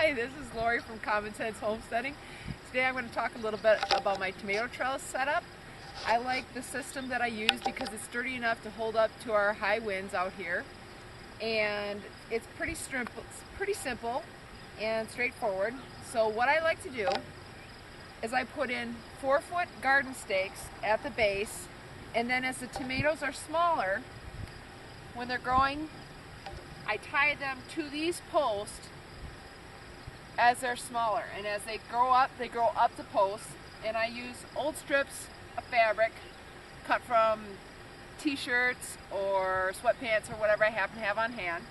Hi, this is Lori from Common Sense Homesteading. Today I'm going to talk a little bit about my tomato trellis setup. I like the system that I use because it's sturdy enough to hold up to our high winds out here. And it's pretty simple and straightforward. So what I like to do is I put in 4-foot garden stakes at the base, and then as the tomatoes are smaller, when they're growing, I tie them to these posts as they're smaller, and as they grow up the posts, and I use old strips of fabric cut from t-shirts or sweatpants or whatever I happen to have on hand,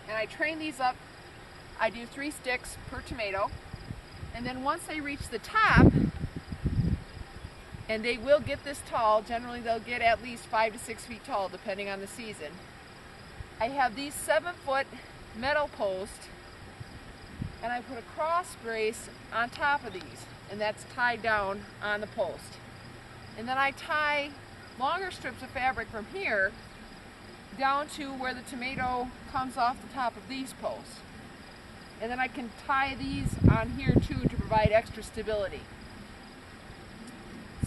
and I train these up. I do 3 sticks per tomato, and then once they reach the top, and they will get this tall, generally they'll get at least 5 to 6 feet tall depending on the season, I have these 7-foot metal posts, and I put a cross brace on top of these, and that's tied down on the post. And then I tie longer strips of fabric from here down to where the tomato comes off the top of these posts. And then I can tie these on here too to provide extra stability.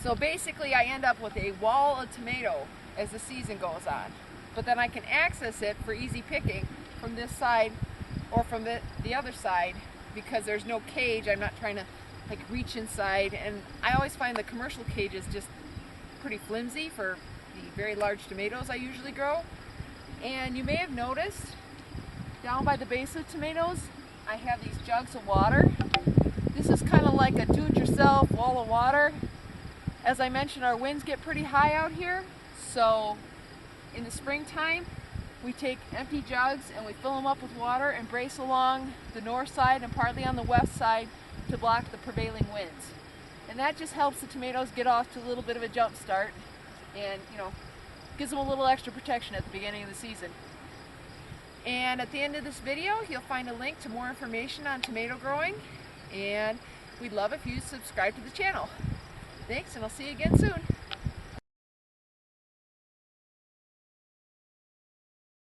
So basically I end up with a wall of tomato as the season goes on. But then I can access it for easy picking from this side or from the other side, because there's no cage. I'm not trying to like reach inside, and I always find the commercial cages just pretty flimsy for the very large tomatoes I usually grow. And you may have noticed down by the base of tomatoes I have these jugs of water. This is kind of like a do-it-yourself wall of water. As I mentioned, our winds get pretty high out here, so in the springtime we take empty jugs and we fill them up with water and brace along the north side and partly on the west side to block the prevailing winds. And that just helps the tomatoes get off to a little bit of a jump start, and gives them a little extra protection at the beginning of the season. And at the end of this video you'll find a link to more information on tomato growing, and we'd love if you subscribe to the channel. Thanks, and I'll see you again soon.